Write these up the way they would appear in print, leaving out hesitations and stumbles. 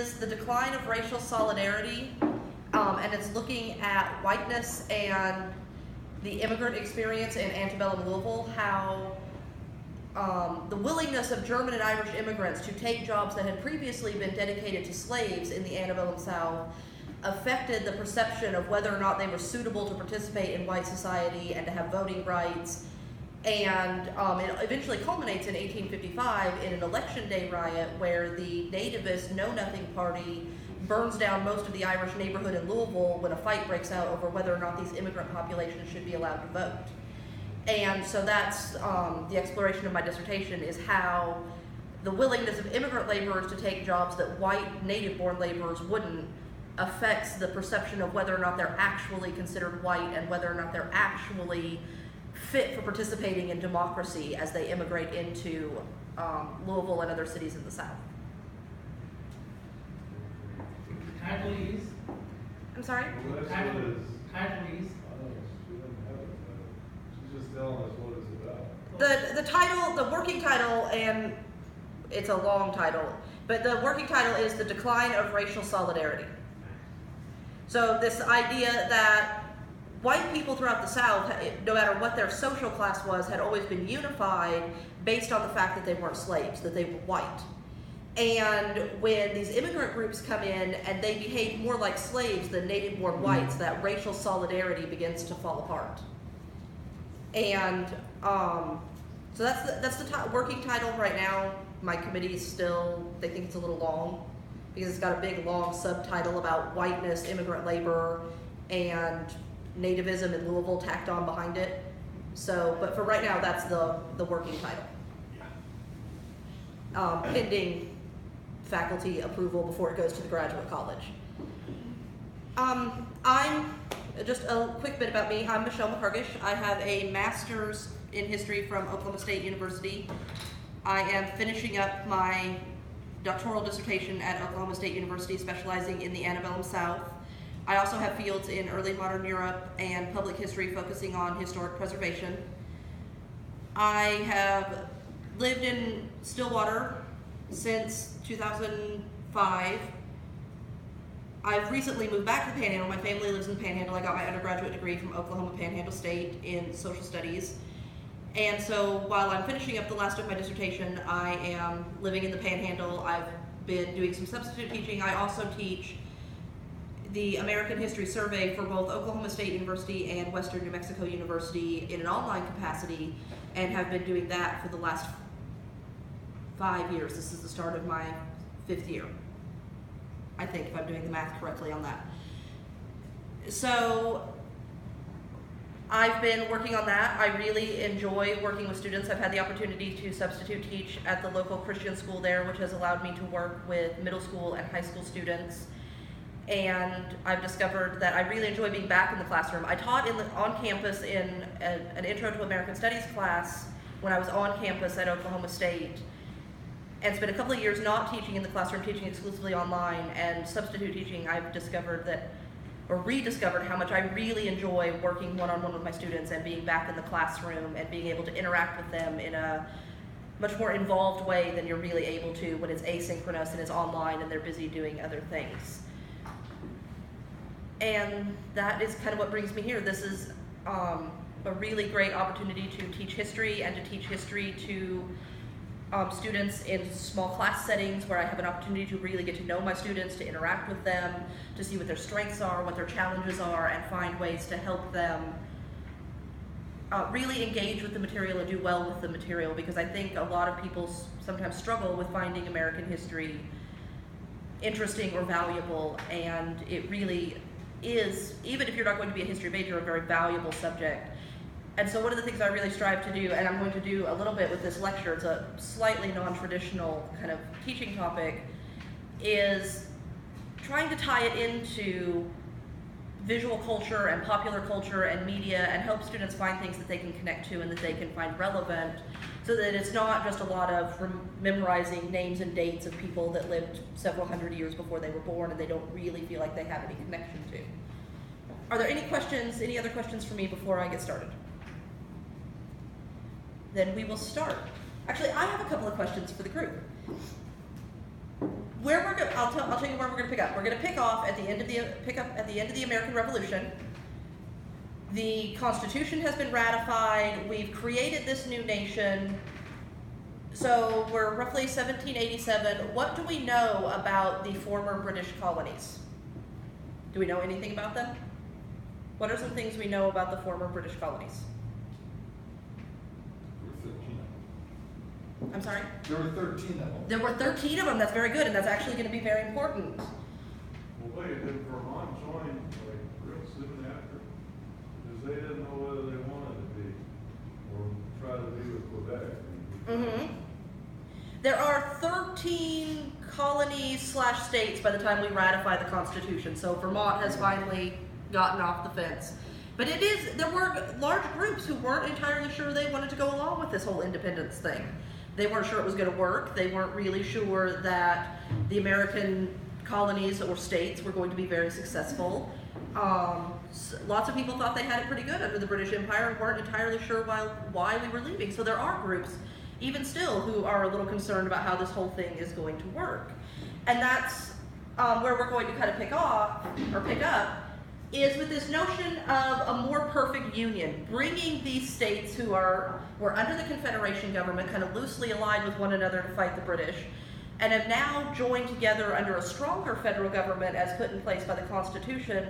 is the decline of racial solidarity, and it's looking at whiteness and the immigrant experience in antebellum Louisville, how the willingness of German and Irish immigrants to take jobs that had previously been dedicated to slaves in the antebellum South affected the perception of whether or not they were suitable to participate in white society and to have voting rights. And it eventually culminates in 1855 in an election day riot where the nativist Know Nothing Party burns down most of the Irish neighborhood in Louisville when a fight breaks out over whether or not these immigrant populations should be allowed to vote. And so that's the exploration of my dissertation, is how the willingness of immigrant laborers to take jobs that white native-born laborers wouldn't affects the perception of whether or not they're actually considered white and whether or not they're actually fit for participating in democracy as they immigrate into Louisville and other cities in the South. Titleese. I'm sorry? Titleese. She's just telling us what it's about. The title, the working title, and it's a long title, but the working title is The Decline of Racial Solidarity. So this idea that white people throughout the South, no matter what their social class was, had always been unified based on the fact that they weren't slaves, that they were white. And when these immigrant groups come in and they behave more like slaves than native-born whites, that racial solidarity begins to fall apart. And so that's the working title right now. My committee is still, they think it's a little long because it's got a big long subtitle about whiteness, immigrant labor, and nativism in Louisville tacked on behind it. So, but for right now, that's the working title. Pending faculty approval before it goes to the graduate college. I'm, just a quick bit about me, I'm Michelle McCargish. I have a master's in history from Oklahoma State University. I am finishing up my doctoral dissertation at Oklahoma State University, specializing in the antebellum South. I also have fields in early modern Europe and public history, focusing on historic preservation. I have lived in Stillwater since 2005. I've recently moved back to the Panhandle. My family lives in the Panhandle. I got my undergraduate degree from Oklahoma Panhandle State in social studies. And so while I'm finishing up the last of my dissertation, I am living in the Panhandle. I've been doing some substitute teaching. I also teach the American History Survey for both Oklahoma State University and Western New Mexico University in an online capacity, and have been doing that for the last 5 years. This is the start of my 5th year, I think, if I'm doing the math correctly on that. So I've been working on that. I really enjoy working with students. I've had the opportunity to substitute teach at the local Christian school there, which has allowed me to work with middle school and high school students. And I've discovered that I really enjoy being back in the classroom. I taught on campus in an Intro to American Studies class when I was on campus at Oklahoma State, and spent a couple of years not teaching in the classroom, teaching exclusively online. And substitute teaching, I've discovered that, or rediscovered how much I really enjoy working one-on-one with my students and being back in the classroom and being able to interact with them in a much more involved way than you're really able to when it's asynchronous and it's online and they're busy doing other things. And that is kind of what brings me here. This is a really great opportunity to teach history, and to teach history to students in small class settings where I have an opportunity to really get to know my students, to interact with them, to see what their strengths are, what their challenges are, and find ways to help them really engage with the material and do well with the material, because I think a lot of people sometimes struggle with finding American history interesting or valuable, and it really is, even if you're not going to be a history major, a very valuable subject. And so one of the things I really strive to do, and I'm going to do a little bit with this lecture, it's a slightly non-traditional kind of teaching topic, is trying to tie it into visual culture and popular culture and media, and help students find things that they can connect to and that they can find relevant, so that it's not just a lot of memorizing names and dates of people that lived several hundred years before they were born and they don't really feel like they have any connection to. Are there any questions, any other questions for me before I get started? Then we will start. Actually, I have a couple of questions for the group. I'll tell you where we're going to pick up. We're going to pick up at the end of the American Revolution. The Constitution has been ratified. We've created this new nation. So we're roughly 1787. What do we know about the former British colonies? Do we know anything about them? What are some things we know about the former British colonies? I'm sorry? There were 13 of them. There were 13 of them. That's very good, and that's actually going to be very important. Well, wait, did Vermont join, like, real soon after? Because they didn't know whether they wanted to be, or try to be with Quebec. Mm-hmm. There are 13 colonies/states by the time we ratify the Constitution, so Vermont has finally gotten off the fence. But there were large groups who weren't entirely sure they wanted to go along with this whole independence thing. They weren't sure it was going to work. They weren't really sure that the American colonies or states were going to be very successful. Lots of people thought they had it pretty good under the British Empire and weren't entirely sure why we were leaving. So there are groups, even still, who are a little concerned about how this whole thing is going to work. And that's where we're going to kind of pick up, is with this notion of a more perfect union, bringing these states who were under the Confederation government, kind of loosely allied with one another to fight the British, and have now joined together under a stronger federal government as put in place by the Constitution.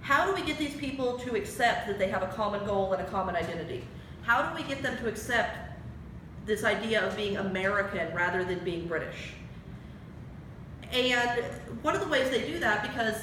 How do we get these people to accept that they have a common goal and a common identity? How do we get them to accept this idea of being American rather than being British? And one of the ways they do that, because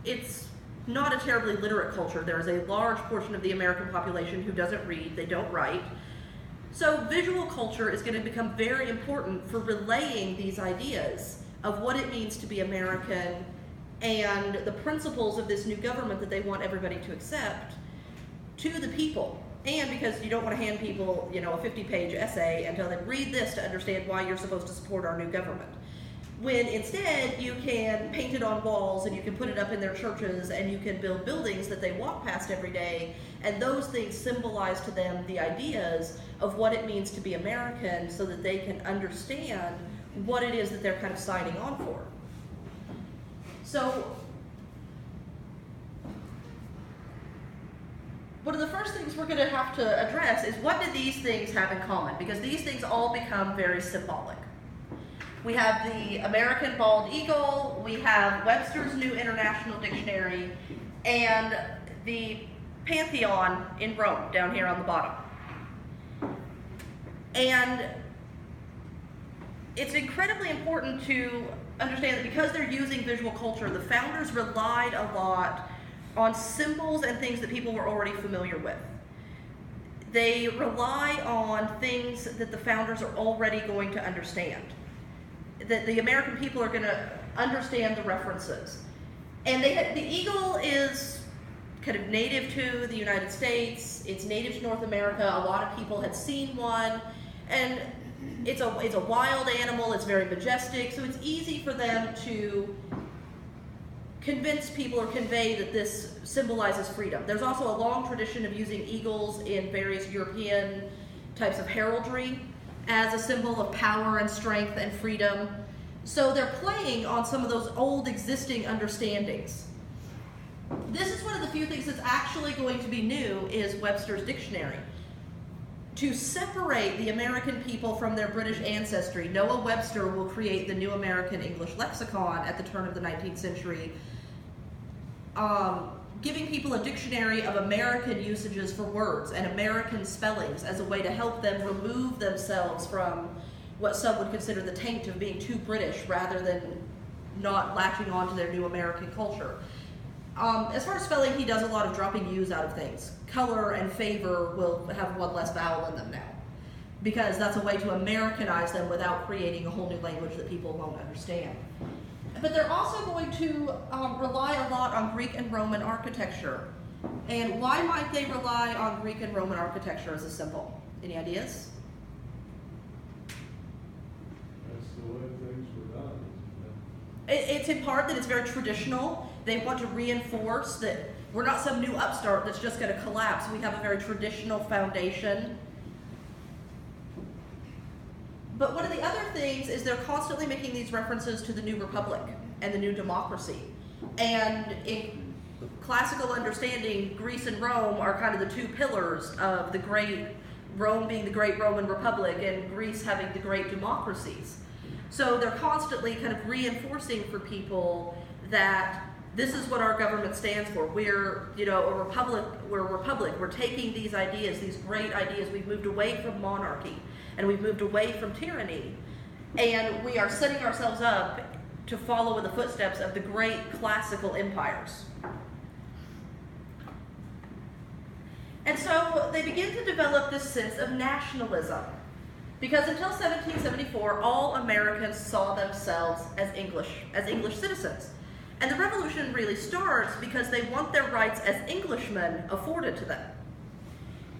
it's not a terribly literate culture. There is a large portion of the American population who doesn't read, they don't write. So visual culture is going to become very important for relaying these ideas of what it means to be American and the principles of this new government that they want everybody to accept to the people. And because you don't want to hand people, a 50-page essay and tell them, read this to understand why you're supposed to support our new government. When instead you can paint it on walls and you can put it up in their churches and you can build buildings that they walk past every day, and those things symbolize to them the ideas of what it means to be American so that they can understand what it is that they're kind of signing on for. So one of the first things we're going to have to address is, what do these things have in common? Because these things all become very symbolic. We have the American bald eagle, we have Webster's New International Dictionary, and the Pantheon in Rome, down here on the bottom. And it's incredibly important to understand that because they're using visual culture, the founders relied a lot on symbols and things that people were already familiar with. They rely on things that the founders are already going to understand, that the American people are going to understand the references. And the eagle is kind of native to the United States, it's native to North America, a lot of people had seen one, and it's a wild animal, it's very majestic, so it's easy for them to convince people or convey that this symbolizes freedom. There's also a long tradition of using eagles in various European types of heraldry as a symbol of power and strength and freedom. So they're playing on some of those old existing understandings. This is one of the few things that's actually going to be new is Webster's dictionary. To separate the American people from their British ancestry, Noah Webster will create the New American English Lexicon at the turn of the 19th century, giving people a dictionary of American usages for words and American spellings as a way to help them remove themselves from what some would consider the taint of being too British rather than not latching on to their new American culture. As far as spelling, he does a lot of dropping U's out of things. Color and favor will have one less vowel in them now, because that's a way to Americanize them without creating a whole new language that people won't understand. But they're also going to rely a lot on Greek and Roman architecture. And why might they rely on Greek and Roman architecture as a symbol? Any ideas? That's the way things were done. It's in part that it's very traditional. They want to reinforce that we're not some new upstart that's just going to collapse. We have a very traditional foundation. But one of the other things is they're constantly making these references to the new republic and the new democracy. And in classical understanding, Greece and Rome are kind of the two pillars of the great, Rome being the great Roman Republic and Greece having the great democracies. So they're constantly kind of reinforcing for people that this is what our government stands for. We're, a republic, we're taking these ideas, these great ideas, we've moved away from monarchy and we've moved away from tyranny, and we are setting ourselves up to follow in the footsteps of the great classical empires. And so they begin to develop this sense of nationalism, because until 1774, all Americans saw themselves as English citizens. And the revolution really starts because they want their rights as Englishmen afforded to them.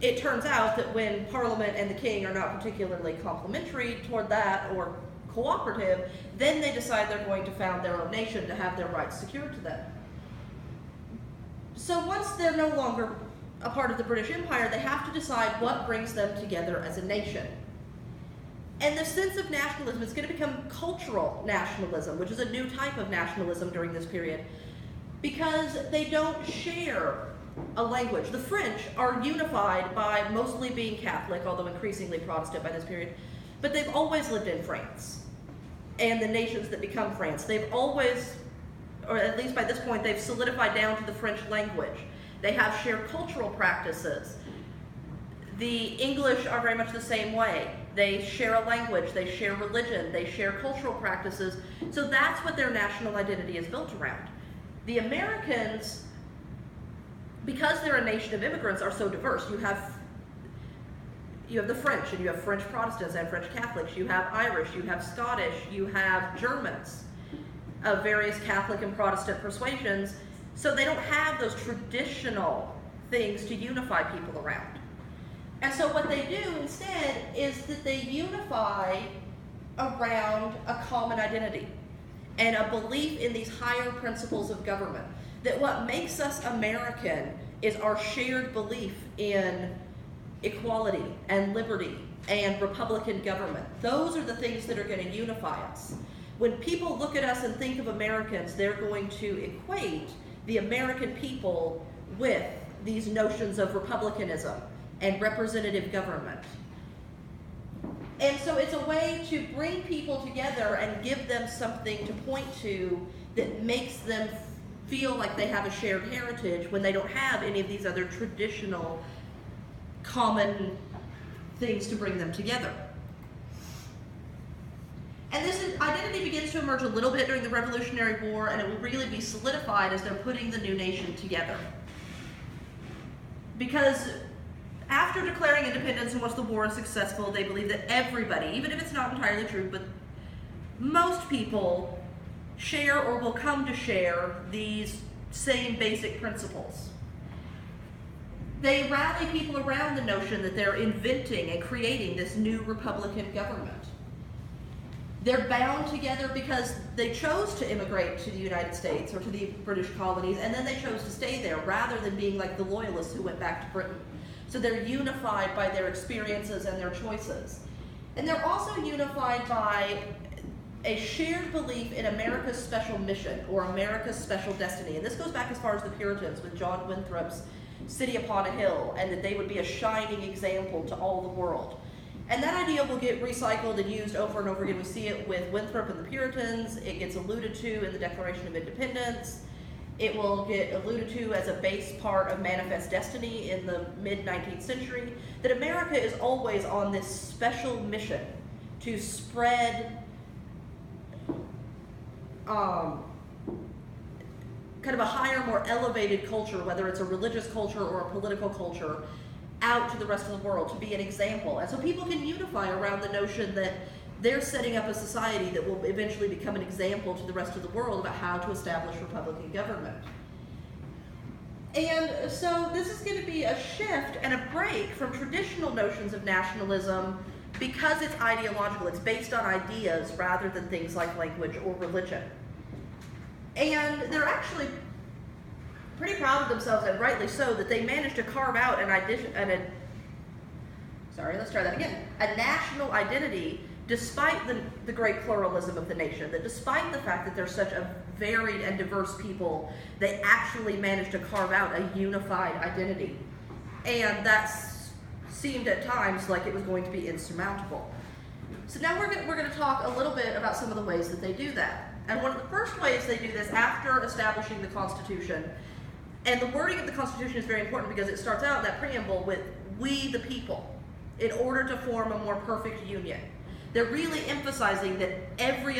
It turns out that when Parliament and the King are not particularly complimentary toward that or cooperative, then they decide they're going to found their own nation to have their rights secured to them. So once they're no longer a part of the British Empire, they have to decide what brings them together as a nation. And the sense of nationalism is going to become cultural nationalism, which is a new type of nationalism during this period, because they don't share a language. The French are unified by mostly being Catholic, although increasingly Protestant by this period, but they've always lived in France and the nations that become France. They've always, or at least by this point, they've solidified down to the French language. They have shared cultural practices. The English are very much the same way. They share a language, they share religion, they share cultural practices. So that's what their national identity is built around. The Americans, because they're a nation of immigrants, are so diverse. You have the French, and you have French Protestants and French Catholics. You have Irish, you have Scottish, you have Germans of various Catholic and Protestant persuasions. So they don't have those traditional things to unify people around. And so what they do instead is that they unify around a common identity and a belief in these higher principles of government. That what makes us American is our shared belief in equality and liberty and Republican government. Those are the things that are going to unify us. When people look at us and think of Americans, they're going to equate the American people with these notions of republicanism and representative government. And so it's a way to bring people together and give them something to point to that makes them feel like they have a shared heritage when they don't have any of these other traditional common things to bring them together. And this identity begins to emerge a little bit during the Revolutionary War, and it will really be solidified as they're putting the new nation together. Because after declaring independence and once the war is successful, they believe that everybody, even if it's not entirely true, but most people share or will come to share these same basic principles. They rally people around the notion that they're inventing and creating this new Republican government. They're bound together because they chose to immigrate to the United States or to the British colonies, and then they chose to stay there rather than being like the Loyalists who went back to Britain. So they're unified by their experiences and their choices. And they're also unified by a shared belief in America's special mission or America's special destiny. And this goes back as far as the Puritans with John Winthrop's City Upon a Hill, and that they would be a shining example to all the world. And that idea will get recycled and used over and over again. We see it with Winthrop and the Puritans. It gets alluded to in the Declaration of Independence. It will get alluded to as a base part of Manifest Destiny in the mid-19th century, that America is always on this special mission to spread kind of a higher, more elevated culture, whether it's a religious culture or a political culture, out to the rest of the world, to be an example. And so people can unify around the notion that they're setting up a society that will eventually become an example to the rest of the world about how to establish Republican government. And so this is going to be a shift and a break from traditional notions of nationalism because it's ideological. It's based on ideas rather than things like language or religion. And they're actually pretty proud of themselves, and rightly so, that they managed to carve out a national identity despite the great pluralism of the nation, that despite the fact that they're such a varied and diverse people, they actually managed to carve out a unified identity. And that seemed at times like it was going to be insurmountable. So now we're going to talk a little bit about some of the ways that they do that. And one of the first ways they do this after establishing the Constitution, and the wording of the Constitution is very important because it starts out in that preamble with "we the people," in order to form a more perfect union. They're really emphasizing that every